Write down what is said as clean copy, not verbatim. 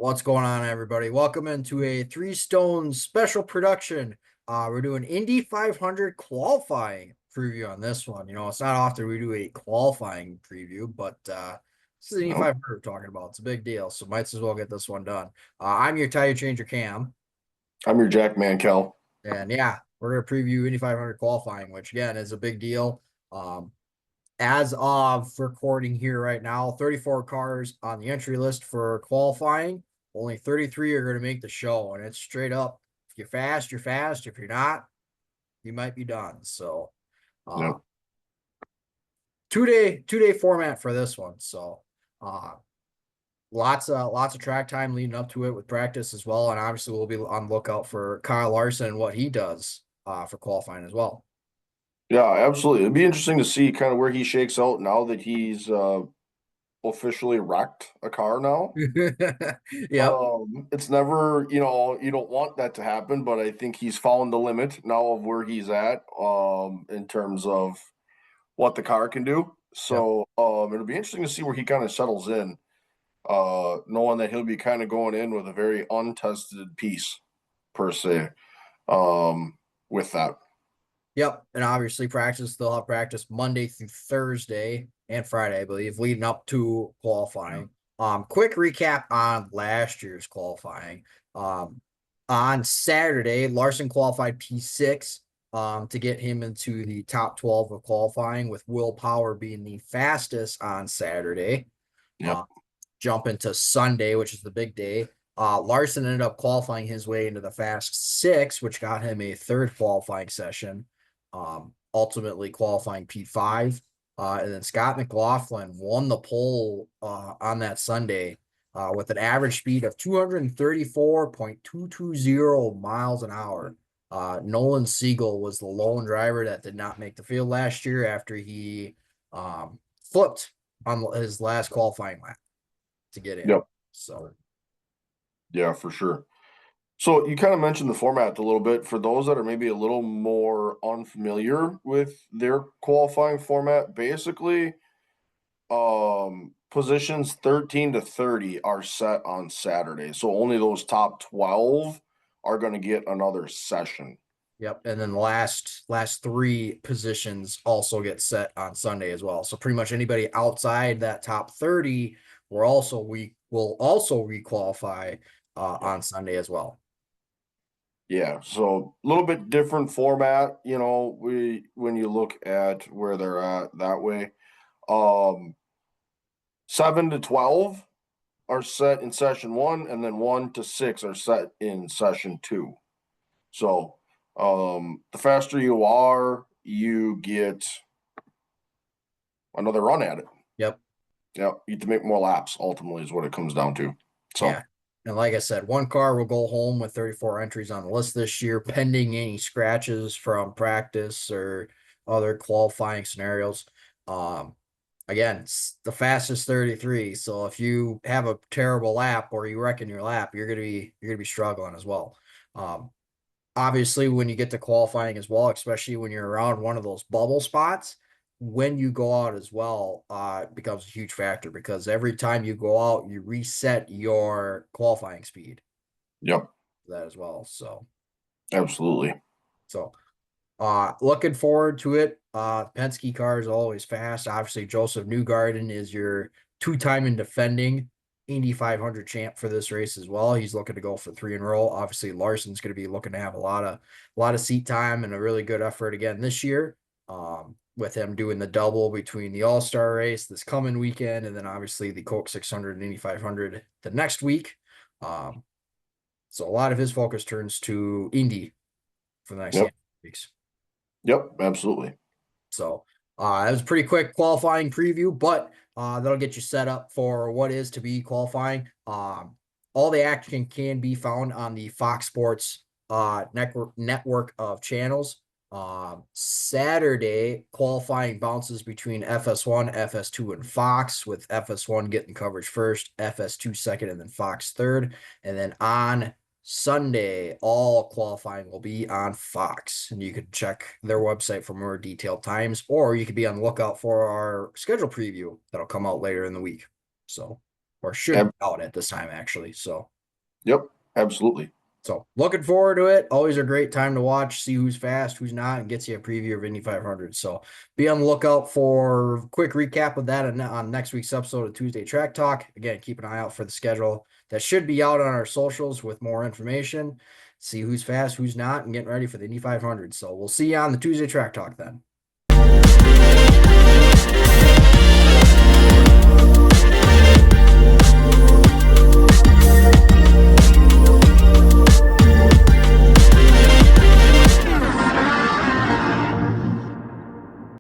What's going on, everybody? Welcome into a Three Stones special production. We're doing Indy 500 qualifying preview on this one. It's not often we do a qualifying preview, but this is Indy Nope. 500 we're talking about. It's a big deal, so might as well get this one done. I'm your tire changer, Cam, I'm your Jack Mankel. and yeah, we're gonna preview Indy 500 qualifying, which again is a big deal. Um, as of recording here right now, 34 cars on the entry list for qualifying. Only 33 are going to make the show, and it's straight up. If you're fast, you're fast. If you're not, you might be done. So, uh, Yep. two day format for this one. So, uh, lots of track time leading up to it with practice as well, and obviously we'll be on the lookout for Kyle Larson and what he does for qualifying as well. Yeah, absolutely. It'd be interesting to see kind of where he shakes out now that he's officially wrecked a car now. Yep. It's never, you don't want that to happen, but I think he's found the limit now of where he's at, in terms of what the car can do. Yep. So, it'll be interesting to see where he kind of settles in, knowing that he'll be kind of going in with a very untested piece per se, with that. Yep. And obviously practice, they'll have practice Monday through Thursday and Friday, I believe, leading up to qualifying. Quick recap on last year's qualifying. Um, on Saturday, Larson qualified P6 to get him into the top 12 of qualifying, with Will Power being the fastest on Saturday. Uh, Yep. jump into Sunday, which is the big day. Larson ended up qualifying his way into the Fast Six, which got him a third qualifying session, ultimately qualifying P5. And then Scott McLaughlin won the pole on that Sunday with an average speed of 234.220 miles an hour. Nolan Siegel was the lone driver that did not make the field last year after he flipped on his last qualifying lap to get in. Yep. So, Yeah, for sure. So you kind of mentioned the format a little bit. For those that are maybe a little more unfamiliar with their qualifying format, basically, positions 13 to 30 are set on Saturday. So only those top 12 are going to get another session. yep. And then the last three positions also get set on Sunday as well. So pretty much anybody outside that top 30 will also requalify Yep. on Sunday as well. Yeah, so a little bit different format, we when you look at where they're at that way. Um 7 to 12 are set in session one, and then 1 to 6 are set in session two. So, the faster you are, you get another run at it. Yep. Yeah, you have to make more laps. Ultimately, is what it comes down to. Yeah. So, And like I said, one car will go home with 34 entries on the list this year, pending any scratches from practice or other qualifying scenarios. Um, again, it's the fastest 33. So if you have a terrible lap or you wreck in your lap, you're gonna be struggling as well. Um, obviously when you get to qualifying as well, especially when you're around one of those bubble spots, when you go out as well, it becomes a huge factor because every time you go out, you reset your qualifying speed yep, for that as well. absolutely. Looking forward to it. Penske car is always fast. Obviously, Joseph Newgarden is your two-time and defending Indy 500 champ for this race as well. He's looking to go for three in a row. Obviously, Larson's going to be looking to have a lot of seat time and a really good effort again this year. With him doing the double between the All-Star race this coming weekend, and then obviously the Coke 600 and Indy 500 the next week. Um, so a lot of his focus turns to Indy for the next Yep, handful of weeks. yep, absolutely. So that was a pretty quick qualifying preview, but that'll get you set up for what is to be qualifying. All the action can be found on the Fox Sports network of channels. Saturday qualifying bounces between FS1, FS2, and Fox, with FS1 getting coverage first, FS2 second, and then Fox third. And then on Sunday, all qualifying will be on Fox, and you can check their website for more detailed times, or you could be on the lookout for our schedule preview that'll come out later in the week. So, or should be Ab- out at this time, actually. So, Yep, absolutely. So looking forward to it. Always a great time to watch, see who's fast, who's not, and gets you a preview of Indy 500. So be on the lookout for a quick recap of that on next week's episode of Tuesday Track Talk. Again, keep an eye out for the schedule. That should be out on our socials with more information. See who's fast, who's not, and getting ready for the Indy 500. So we'll see you on the Tuesday Track Talk then.